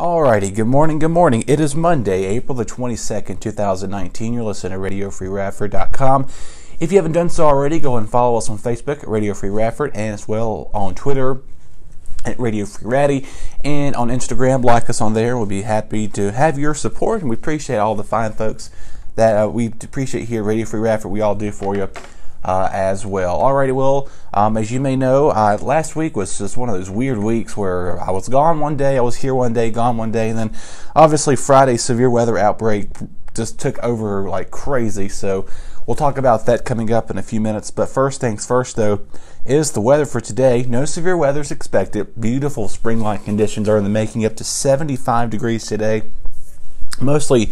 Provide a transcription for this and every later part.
Alrighty, good morning, good morning. It is Monday, April the 22nd, 2019. You're listening to RadioFreeRadford.com. If you haven't done so already, go and follow us on Facebook at Radio Free Radford, and as well on Twitter at Radio Free Raddy, and on Instagram, like us on there. We'll be happy to have your support, and we appreciate all the fine folks that we appreciate here at Radio Free Radford. We all do for you as well. Alrighty, well, as you may know, last week was just one of those weird weeks where I was gone one day, I was here one day, gone one day, and then obviously Friday's severe weather outbreak just took over like crazy. So we'll talk about that coming up in a few minutes. But first things first, though, is the weather for today. No severe weather is expected. Beautiful spring-like conditions are in the making, up to 75 degrees today. Mostly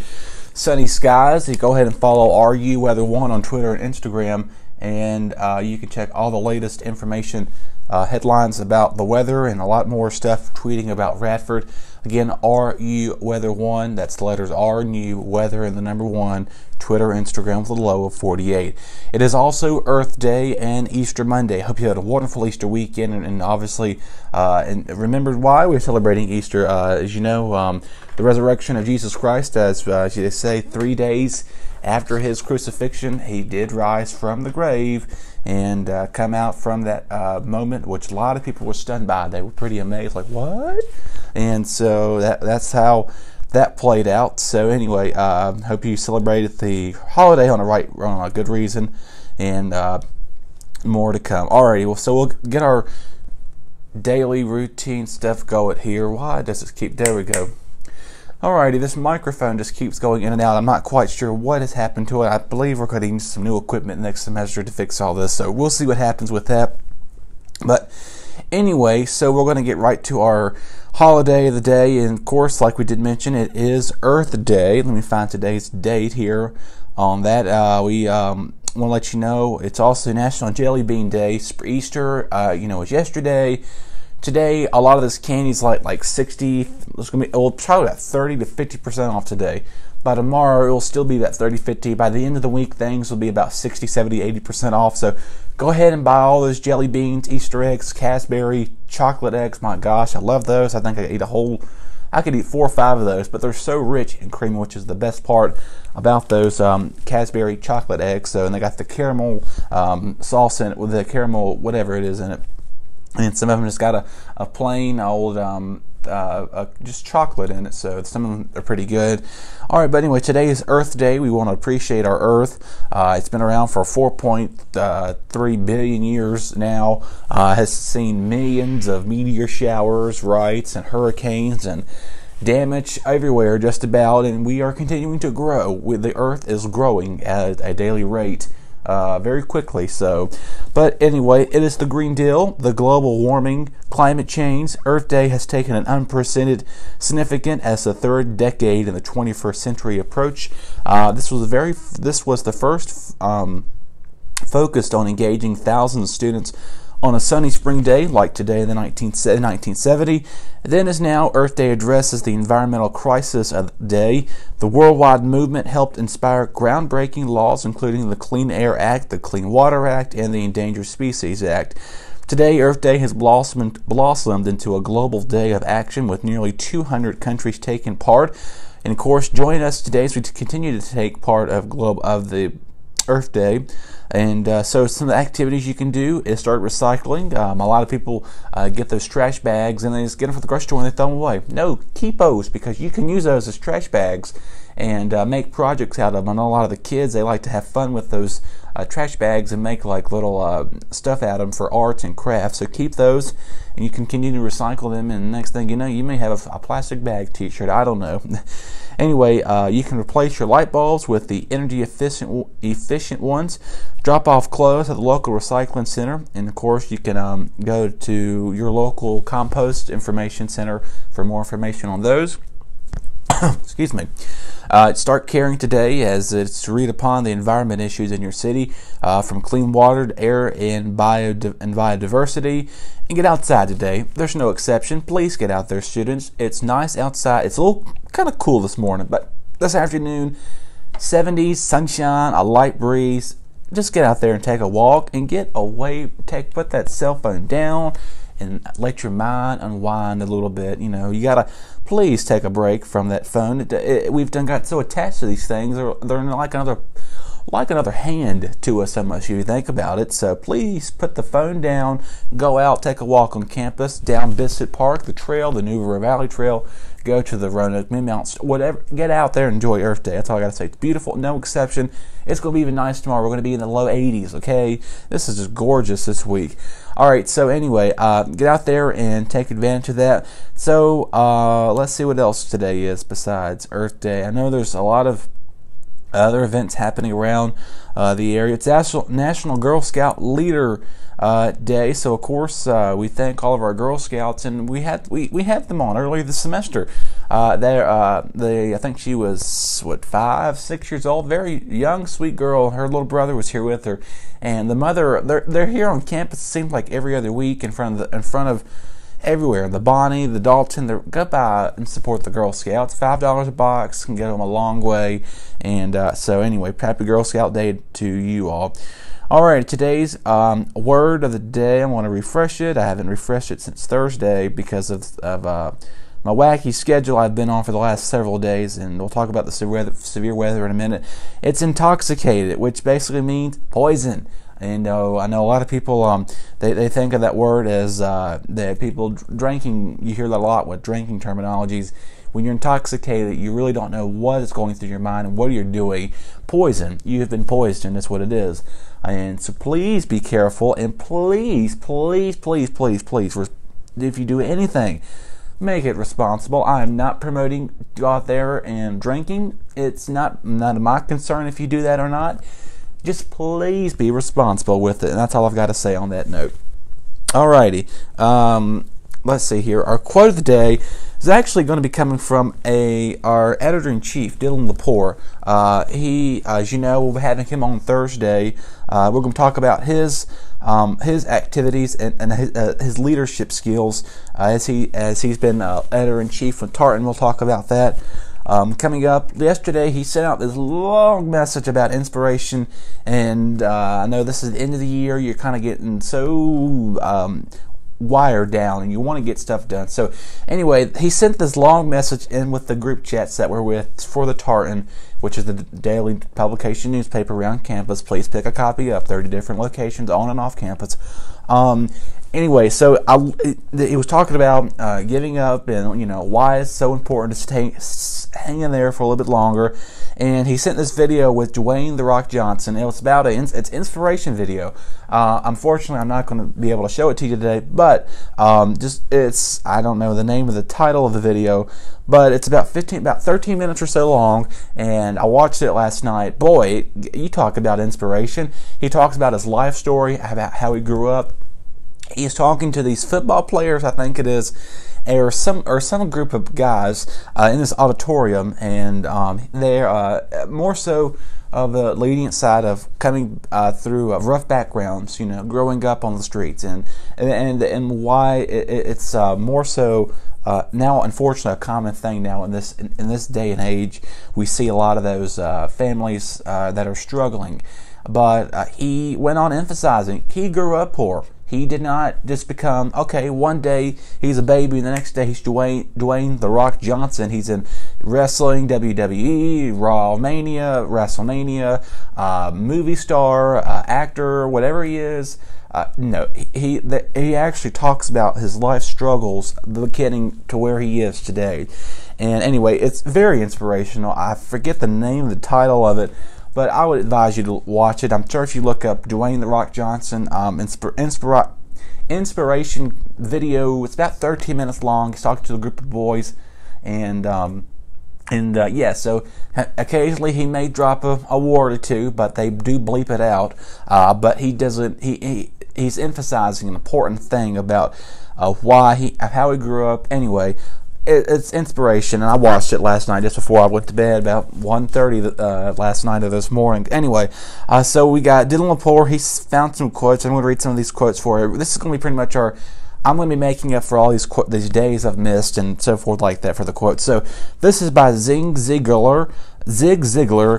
sunny skies. You go ahead and follow RU Weather 1 on Twitter and Instagram, and you can check all the latest information, headlines about the weather, and a lot more stuff tweeting about Radford. Again, RU Weather 1, that's the letters R, New Weather, and the number 1, Twitter, Instagram, with a low of 48. It is also Earth Day and Easter Monday. I hope you had a wonderful Easter weekend, and obviously and remembered why we're celebrating Easter. As you know, the resurrection of Jesus Christ, as they say, 3 days after his crucifixion, he did rise from the grave and come out from that moment, which a lot of people were stunned by. They were pretty amazed, like, what? And so that's how that played out. So anyway, hope you celebrated the holiday on a good reason, and more to come. Alrighty, well, so we'll get our daily routine stuff going here. Why does it keep? There we go. Alrighty, this microphone just keeps going in and out. I'm not quite sure what has happened to it. I believe we're going to need some new equipment next semester to fix all this, so we'll see what happens with that. But anyway, so we're going to get right to our holiday of the day, and of course, like we did mention, it is Earth Day. Let me find today's date here on that. We want to let you know it's also National Jelly Bean Day. Easter, was yesterday. Today, a lot of this candy is like 60. It's going to be probably about 30 to 50% off today. By tomorrow, it will still be about 30, 50. By the end of the week, things will be about 60, 70, 80% off. So go ahead and buy all those jelly beans, Easter eggs, Cadbury, chocolate eggs. My gosh, I love those. I think I could eat 4 or 5 of those, but they're so rich and creamy, which is the best part about those Cadbury chocolate eggs. So, and they got the caramel sauce in it, with the caramel whatever it is in it. And some of them just got a plain old just chocolate in it, so some of them are pretty good. Alright, but anyway, today is Earth Day. We want to appreciate our Earth. It's been around for 4.3 billion years now. Has seen millions of meteor showers, right, and hurricanes, and damage everywhere just about, and we are continuing to grow. The Earth is growing at a daily rate. Very quickly. So, but anyway, it is the Green Deal, the global warming, climate change. Earth Day has taken an unprecedented significance as the third decade in the 21st century approach. This was the first focused on engaging thousands of students on a sunny spring day like today in the 1970. Then as now, Earth Day addresses the environmental crisis of the day. The worldwide movement helped inspire groundbreaking laws, including the Clean Air Act, the Clean Water Act, and the Endangered Species Act. Today, Earth Day has blossomed into a global day of action, with nearly 200 countries taking part. And of course, join us today as we continue to take part of the Earth Day. And so some of the activities you can do is start recycling. A lot of people get those trash bags and they just get them from the grocery store and they throw them away. No, keep those, because you can use those as trash bags and make projects out of them. I know a lot of the kids, they like to have fun with those trash bags and make like little stuff out of them for arts and crafts. So keep those, and you can continue to recycle them, and the next thing you know, you may have a plastic bag t-shirt. I don't know. Anyway, you can replace your light bulbs with the energy efficient ones. Drop off clothes at the local recycling center, and of course you can go to your local compost information center for more information on those. Excuse me. Start caring today, as it's to read upon the environment issues in your city, from clean water to air and biodiversity. And get outside today. There's no exception. Please get out there, students. It's nice outside. It's a little kind of cool this morning, but this afternoon, 70s, sunshine, a light breeze. Just get out there and take a walk and get away. Put that cell phone down and let your mind unwind a little bit. You know, you gotta please take a break from that phone. We've got so attached to these things; they're like another hand to us, so much if you think about it. So please put the phone down, go out, take a walk on campus, down Bissett Park, the trail, the New River Valley Trail, go to the Roanoke Mid-Mounts, whatever. Get out there and enjoy Earth Day. That's all I got to say. It's beautiful, no exception. It's going to be even nice tomorrow. We're going to be in the low 80s, okay? This is just gorgeous this week. All right, so anyway, get out there and take advantage of that. So let's see what else today is besides Earth Day. I know there's a lot of other events happening around the area. It's National Girl Scout Leader Day, so of course we thank all of our Girl Scouts, and we had them on earlier this semester. I think she was 5, 6 years old, very young, sweet girl. Her little brother was here with her, and the mother. They're here on campus. It seems like every other week in front of everywhere. The Bonnie, the Dalton, go by and support the Girl Scouts. $5 a box can get them a long way. And so anyway, happy Girl Scout Day to you all. All right, today's word of the day. I want to refresh it. I haven't refreshed it since Thursday because of my wacky schedule I've been on for the last several days, and we'll talk about the severe weather in a minute. It's intoxicated, which basically means poison. And I know a lot of people, they think of that word as that people drinking. You hear that a lot with drinking terminologies. When you're intoxicated, you really don't know what is going through your mind and what you're doing. Poison. You have been poisoned. That's what it is. And so please be careful. And please, please, please, please, please, if you do anything, make it responsible. I'm not promoting go out there and drinking. It's not my concern if you do that or not. Just please be responsible with it. And that's all I've got to say on that note. Alrighty. Let's see here. Our quote of the day is actually going to be coming from our editor-in-chief, Dylan Lepore. He, as you know, we'll be having him on Thursday. We're going to talk about his activities and his leadership skills as he's been editor-in-chief with Tartan. We'll talk about that. Coming up, yesterday he sent out this long message about inspiration, and I know this is the end of the year. You're kind of getting so wired down, and you want to get stuff done. So anyway, he sent this long message in with the group chats that we're with for the Tartan, which is the daily publication newspaper around campus. Please pick a copy up. 30 different locations on and off campus. Anyway, so he was talking about giving up, and why it's so important to hang in there for a little bit longer. And he sent this video with Dwayne "The Rock" Johnson. It was about it's inspiration video. Unfortunately, I'm not going to be able to show it to you today, but I don't know the name of the title of the video, but it's about 13 minutes or so long, and I watched it last night. Boy, you talk about inspiration. He talks about his life story, about how he grew up. He's talking to these football players, I think it is, or some group of guys in this auditorium, and they're more so of the lenient side of coming through rough backgrounds, growing up on the streets, and why it's more so now, unfortunately, a common thing now in this day and age. We see a lot of those families that are struggling, but he went on emphasizing he grew up poor. He did not just become, one day he's a baby and the next day he's Dwayne "The Rock" Johnson. He's in wrestling, WWE, Raw Mania, WrestleMania, movie star, actor, whatever he is. No, he actually talks about his life struggles getting to where he is today. And anyway, it's very inspirational. I forget the name, the title of it, but I would advise you to watch it. I'm sure if you look up Dwayne "The Rock" Johnson, inspiration video, it's about 13 minutes long. He's talking to a group of boys, and so occasionally he may drop a word or two, but they do bleep it out. But he doesn't. He's emphasizing an important thing about how he grew up. Anyway, it's inspiration, and I watched it last night just before I went to bed, about 1:30 last night or this morning. Anyway, so we got Dylan Lepore. He's found some quotes. I'm going to read some of these quotes for you. This is going to be pretty much I'm going to be making up for all these days I've missed and so forth like that for the quotes. So this is by Zig Ziglar,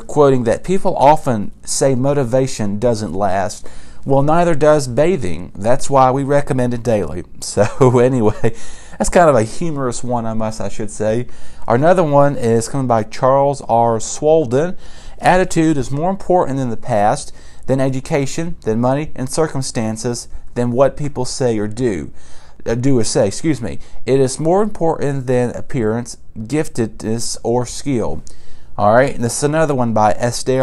quoting that people often say motivation doesn't last. Well, neither does bathing. That's why we recommend it daily. So anyway, That's kind of a humorous one, I should say. Another one is coming by Charles R. Swolden. Attitude is more important than the past, than education, than money and circumstances, than what people say or do. Do or say, excuse me. It is more important than appearance, giftedness, or skill. All right, and this is another one by S.D.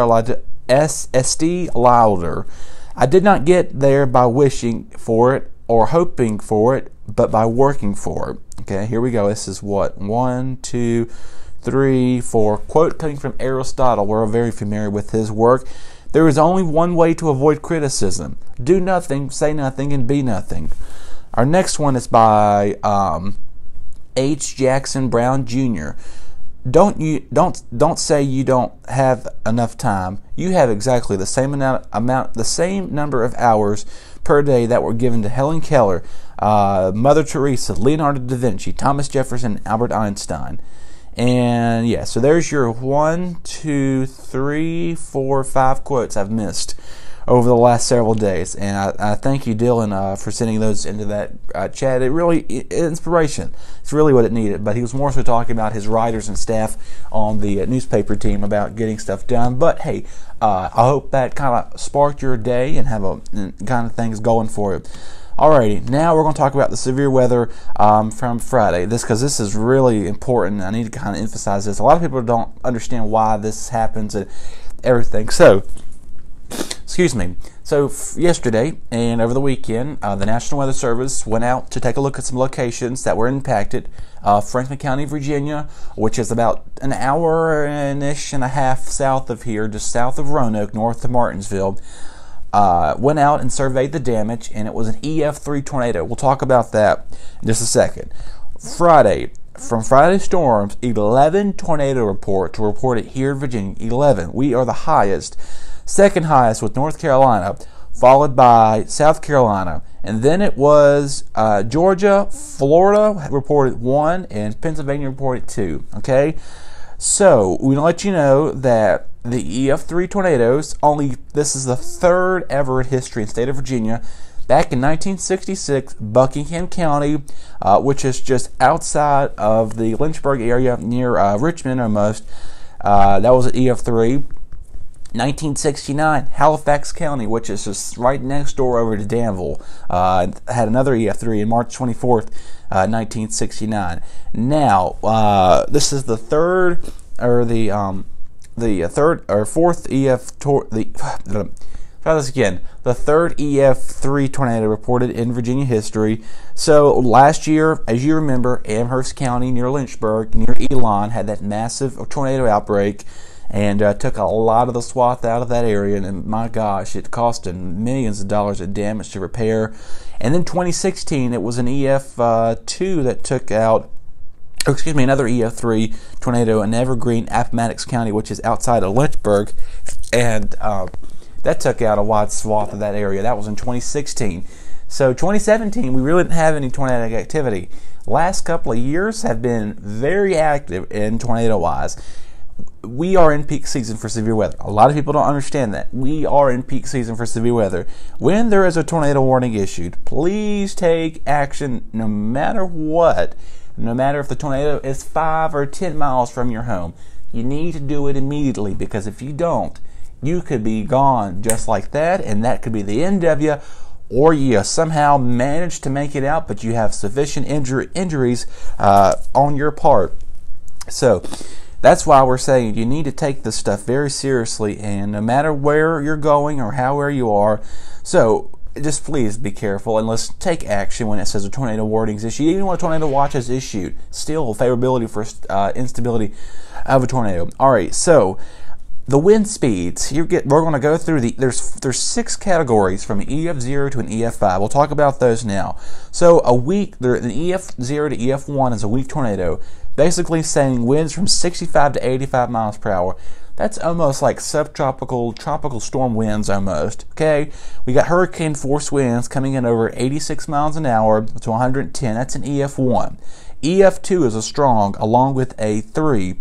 Lauder. I did not get there by wishing for it or hoping for it, but by working for it. Okay, here we go. This is what? 1, 2, 3, 4. Quote coming from Aristotle. We're very familiar with his work. There is only one way to avoid criticism. Do nothing, say nothing, and be nothing. Our next one is by H. Jackson Brown Jr. Don't say you don't have enough time. You have exactly the same the same number of hours per day that were given to Helen Keller, Mother Teresa, Leonardo da Vinci, Thomas Jefferson, Albert Einstein. And yeah, so there's your 1, 2, 3, 4, 5 quotes I've missed over the last several days, and I thank you, Dylan, for sending those into that chat. It really, inspiration. It's really what it needed. But he was more so talking about his writers and staff on the newspaper team about getting stuff done. But hey, I hope that kind of sparked your day and have a kind of things going for you. Alrighty, now we're going to talk about the severe weather from Friday. Because this is really important. I need to kind of emphasize this. A lot of people don't understand why this happens and everything. So, excuse me. So yesterday and over the weekend, the National Weather Service went out to take a look at some locations that were impacted. Franklin County, Virginia, which is about an hour-ish and a half south of here, just south of Roanoke, north of Martinsville. Went out and surveyed the damage, and it was an EF3 tornado. We'll talk about that in just a second. Friday, from Friday storms, 11 tornado reports were reported here in Virginia. 11. We are the highest. Second highest with North Carolina, followed by South Carolina. And then it was Georgia, Florida reported 1, and Pennsylvania reported 2. Okay? So, we want to let you know that the EF3 tornadoes, this is the third ever in history in the state of Virginia. Back in 1966, Buckingham County, which is just outside of the Lynchburg area near Richmond almost, that was an EF3. 1969, Halifax County, which is just right next door over to Danville, had another EF3 on March 24th, 1969. Now, this is the third or the third or fourth try this again. The third EF3 tornado reported in Virginia history. So last year, as you remember, Amherst County near Lynchburg, near Elon, had that massive tornado outbreak. And took a lot of the swath out of that area, and my gosh, it cost them millions of dollars of damage to repair. And then 2016, it was an EF2 that took out, another EF3 tornado in Evergreen, Appomattox County, which is outside of Lynchburg, and that took out a wide swath of that area. That was in 2016. So 2017, we really didn't have any tornadic activity. Last couple of years have been very active in tornado-wise. We are in peak season for severe weather. A lot of people don't understand that. We are in peak season for severe weather. When there is a tornado warning issued, please take action no matter what. No matter if the tornado is 5 or 10 miles from your home. You need to do it immediately, because if you don't, you could be gone just like that, and that could be the end of you, or you somehow manage to make it out, but you have sufficient injuries on your part. So, that's why we're saying you need to take this stuff very seriously, and no matter where you're going or where you are, so just please be careful and let's take action when it says a tornado warning is issued. Even when a tornado watch is issued, still favorability for instability of a tornado. All right, so the wind speeds. We're going to go through there's 6 categories from an EF0 to an EF5. We'll talk about those now. So an EF0 to EF1 is a weak tornado, basically saying winds from 65 to 85 miles per hour. That's almost like subtropical, tropical storm winds almost. Okay, we got hurricane force winds coming in over 86 miles an hour to 110. That's an EF1. EF2 is a strong, along with a 3.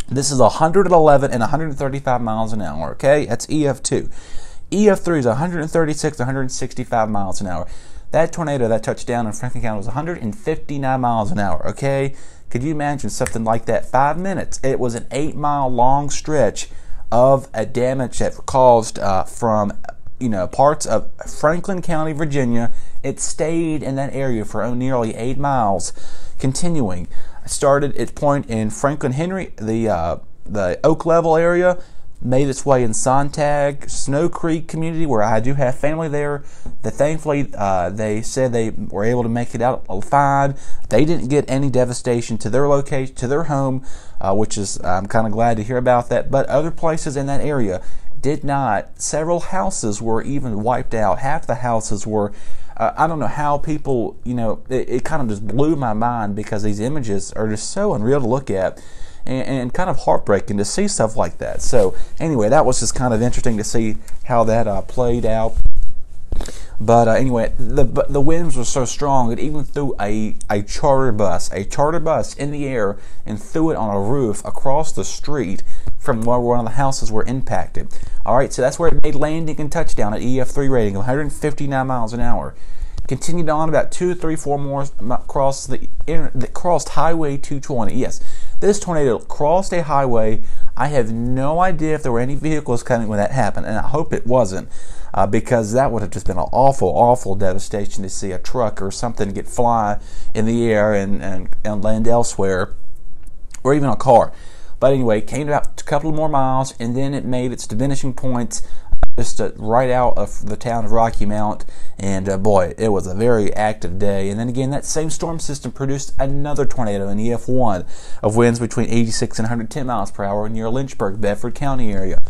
This is 111 and 135 miles an hour, okay? That's EF2. EF3 is 136 to 165 miles an hour. That tornado that touched down in Franklin County was 159 miles an hour, okay? Could you imagine something like that? 5 minutes. It was an 8-mile long stretch of a damage that caused from parts of Franklin County, Virginia. It stayed in that area for nearly 8 miles, continuing. It started its point in Franklin Henry, the Oak Level area, made its way in Sontag, Snow Creek community, where I do have family there. That thankfully they said they were able to make it out fine. They didn't get any devastation to their location, to their home, which is I'm kind of glad to hear about that. But other places in that area did not. Several houses were even wiped out. Half the houses were. I don't know how people, it kind of just blew my mind, because these images are just so unreal to look at. And kind of heartbreaking to see stuff like that. So anyway, that was just kind of interesting to see how that played out. But anyway, the winds were so strong it even threw a charter bus in the air and threw it on a roof across the street from where one of the houses were impacted. All right, so that's where it made landing and touchdown at EF3 rating of 159 miles an hour. Continued on about 2, 3, 4 more crossed Highway 220. Yes, this tornado crossed a highway. I have no idea if there were any vehicles coming when that happened, and I hope it wasn't, because that would have just been an awful, awful devastation to see a truck or something fly in the air and land elsewhere, or even a car. But anyway, it came about a couple more miles, and then it made its diminishing points just right out of the town of Rocky Mount, and boy, it was a very active day. And then again, that same storm system produced another tornado in EF1 of winds between 86 and 110 miles per hour near Lynchburg, Bedford County area.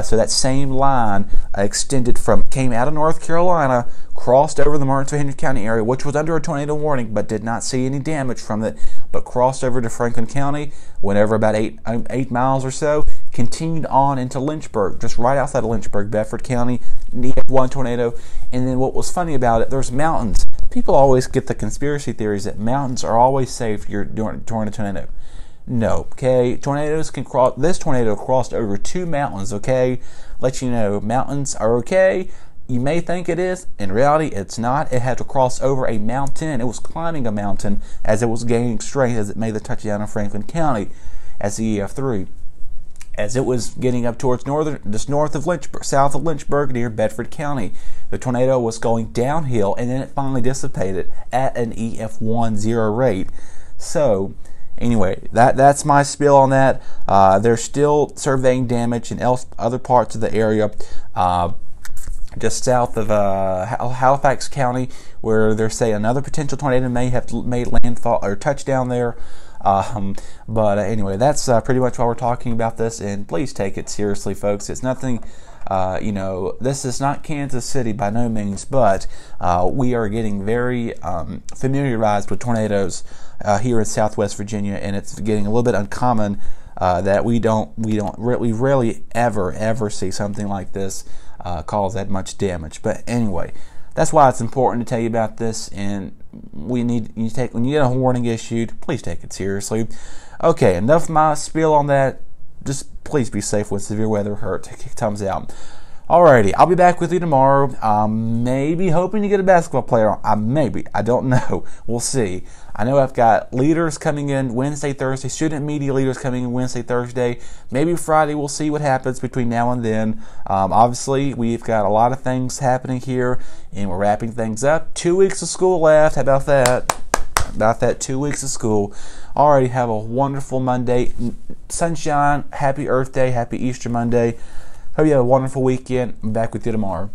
So that same line came out of North Carolina, crossed over the Martinsville, Henry County area, which was under a tornado warning, but did not see any damage from it, but crossed over to Franklin County, went over about 8 miles or so, continued on into Lynchburg, just right outside of Lynchburg, Bedford County, EF1 tornado. And then what was funny about it, there's mountains. People always get the conspiracy theories that mountains are always safe during a tornado. No, okay? Tornadoes can cross. This tornado crossed over 2 mountains, okay? Let you know, mountains are okay. You may think it is. In reality, it's not. It had to cross over a mountain. It was climbing a mountain as it was gaining strength as it made the touchdown in Franklin County as the EF3. As it was getting up towards south of Lynchburg near Bedford County, the tornado was going downhill, and then it finally dissipated at an EF1 0 rate. So anyway, that's my spiel on that. They're still surveying damage in other parts of the area, just south of Halifax County, where they're saying another potential tornado may have made landfall or touchdown there. But anyway, that's pretty much why we're talking about this, and please take it seriously, folks. It's nothing, this is not Kansas City by no means, but we are getting very familiarized with tornadoes here in Southwest Virginia, and it's getting a little bit uncommon that we rarely ever see something like this cause that much damage. But anyway, that's why it's important to tell you about this, and when you get a warning issued, please take it seriously. Okay, enough of my spiel on that. Just please be safe when severe weather comes out. Alrighty, I'll be back with you tomorrow. Maybe hoping to get a basketball player on. Maybe. I don't know. We'll see. I know I've got leaders coming in Wednesday, Thursday, student media leaders coming in Wednesday, Thursday. Maybe Friday. We'll see what happens between now and then. Obviously, we've got a lot of things happening here, and we're wrapping things up. 2 weeks of school left. How about that? 2 weeks of school. Alrighty, have a wonderful Monday. Sunshine. Happy Earth Day. Happy Easter Monday. Hope you have a wonderful weekend. I'm back with you tomorrow.